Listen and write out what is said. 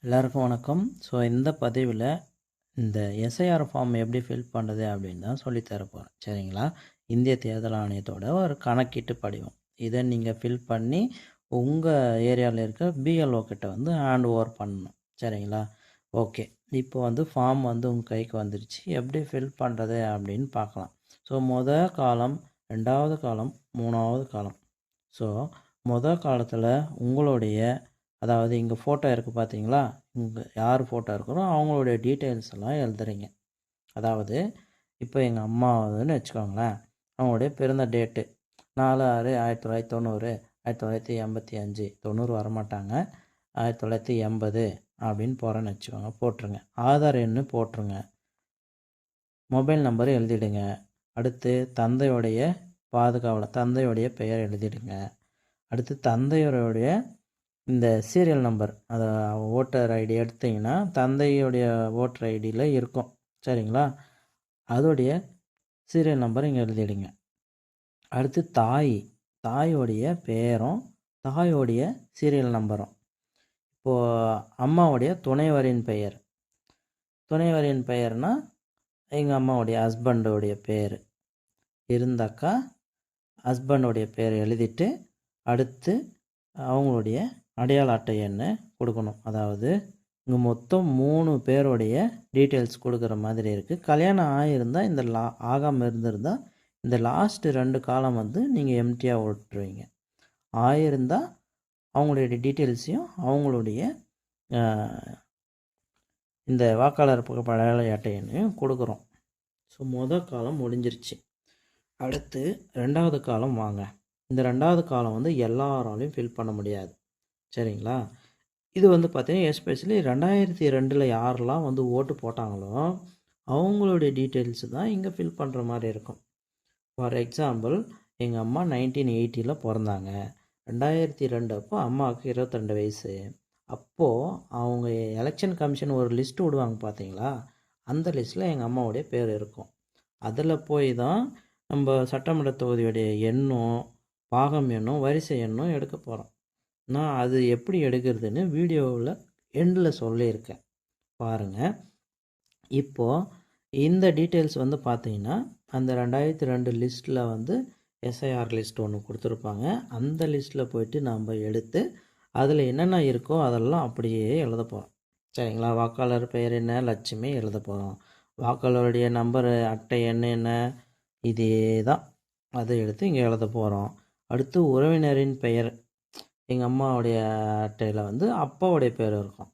எல்லாருக்கும் வணக்கம். ஸோ இந்த பதிவில் இந்த எஸ்ஐஆர் ஃபார்ம் எப்படி ஃபில் பண்ணுறது அப்படின்னு தான் சொல்லித்தர போகிறேன். சரிங்களா? இந்திய தேர்தல் ஆணையத்தோட ஒரு கணக்கீட்டு படிவம். இதை நீங்கள் ஃபில் பண்ணி உங்கள் ஏரியாவில் இருக்க பிஎல்ஓ கிட்ட வந்து ஹேண்ட் ஓவர் பண்ணணும். சரிங்களா? ஓகே, இப்போ வந்து ஃபார்ம் வந்து உங்கள் கைக்கு வந்துருச்சு. எப்படி ஃபில் பண்ணுறது அப்படின்னு பார்க்கலாம். ஸோ மொதல் காலம், ரெண்டாவது காலம், மூணாவது காலம். ஸோ மொதல் காலத்தில் உங்களுடைய, அதாவது இங்கே ஃபோட்டோ இருக்குது பார்த்தீங்களா, இங்கே யார் ஃபோட்டோ இருக்கிறோ அவங்களுடைய டீட்டெயில்ஸ் எல்லாம் எழுதுறீங்க. அதாவது இப்போ எங்கள் அம்மாவதுன்னு வச்சுக்கோங்களேன், அவங்களுடைய பிறந்த டேட்டு 4/6/1990, 1985, 90 வரமாட்டாங்க, 1980 அப்படின்னு போகிறேன்னு வச்சுக்கோங்க, போட்டுருங்க. ஆதார் எண்ணு போட்டுருங்க. மொபைல் நம்பர் எழுதிடுங்க. அடுத்து தந்தையுடைய பாதுகாவலர், தந்தையுடைய பெயர் எழுதிடுங்க. அடுத்து தந்தையோடைய இந்த சீரியல் நம்பர், அதை ஓட்டர் ஐடி எடுத்திங்கன்னா தந்தையுடைய ஓட்டர் ஐடியில் இருக்கும். சரிங்களா? அதோடைய சீரியல் நம்பர் இங்கே எழுதிடுங்க. அடுத்து தாயோடைய பெயரும் தாயோடைய சீரியல் நம்பரும். இப்போது அம்மாவுடைய துணைவரின் பெயர்னால் எங்கள் அம்மாவுடைய ஹஸ்பண்டோடைய பேர் இருந்தாக்கா ஹஸ்பண்டோடைய பேர் எழுதிட்டு, அடுத்து அவங்களுடைய அடையாள அட்டை எண்ணை கொடுக்கணும். அதாவது இங்கே மொத்தம் 3 பேருடைய டீட்டெயில்ஸ் கொடுக்குற மாதிரி இருக்குது. கல்யாணம் ஆகியிருந்தால் இந்த ஆகாமல் இருந்திருந்தால் இந்த லாஸ்ட்டு 2 காலம் வந்து நீங்கள் எம்டியாக விட்டுருவீங்க. ஆகியிருந்தால் அவங்களுடைய டீட்டெயில்ஸையும் அவங்களுடைய இந்த வாக்காளர் அடையாள அட்டை எண்ணையும் கொடுக்குறோம். ஸோ மொதல் காலம் முடிஞ்சிருச்சு. அடுத்து 2வது காலம் வாங்க. இந்த 2வது காலம் வந்து எல்லாராலையும் ஃபில் பண்ண முடியாது. சரிங்களா? இது வந்து பார்த்தீங்கன்னா எஸ்பெஷலி 2002 யாரெல்லாம் வந்து ஓட்டு போட்டாங்களோ அவங்களுடைய டீட்டெயில்ஸ் தான் இங்கே ஃபில் பண்ணுற மாதிரி இருக்கும். ஃபார் எக்ஸாம்பிள், எங்கள் அம்மா 1980 பிறந்தாங்க. 2002 அப்போ அம்மாவுக்கு 22 வயசு. அப்போது அவங்க எலெக்ஷன் கமிஷன் ஒரு லிஸ்ட்டு விடுவாங்க பார்த்தீங்களா, அந்த லிஸ்ட்டில் எங்கள் அம்மாவுடைய பேர் இருக்கும். அதில் போய் தான் நம்ம சட்டமன்ற தொகுதியுடைய எண்ணும் பாகம் எண்ணும் வரிசை எண்ணும் எடுக்க போகிறோம். நான் அது எப்படி எடுக்கிறதுன்னு வீடியோவில் எண்டில் சொல்லியிருக்கேன், பாருங்கள். இப்போது இந்த டீட்டெயில்ஸ் வந்து பார்த்தீங்கன்னா அந்த 2002 லிஸ்ட்டில் வந்து எஸ்ஐஆர் லிஸ்ட் ஒன்று கொடுத்துருப்பாங்க. அந்த லிஸ்ட்டில் போயிட்டு நம்ம எடுத்து அதில் என்னென்ன இருக்கோ அதெல்லாம் அப்படியே எழுத போகிறோம். சரிங்களா? வாக்காளர் பெயர் என்ன, லட்சுமி எழுத போகிறோம். வாக்காளருடைய நம்பர் அட்டை என்ன, இதே தான், அதை எடுத்து இங்கே எழுத போகிறோம். அடுத்து உறவினரின் பெயர், எங்கள் அம்மாவுடைய அட்டையில் வந்து அப்பாவுடைய பேர் இருக்கும்.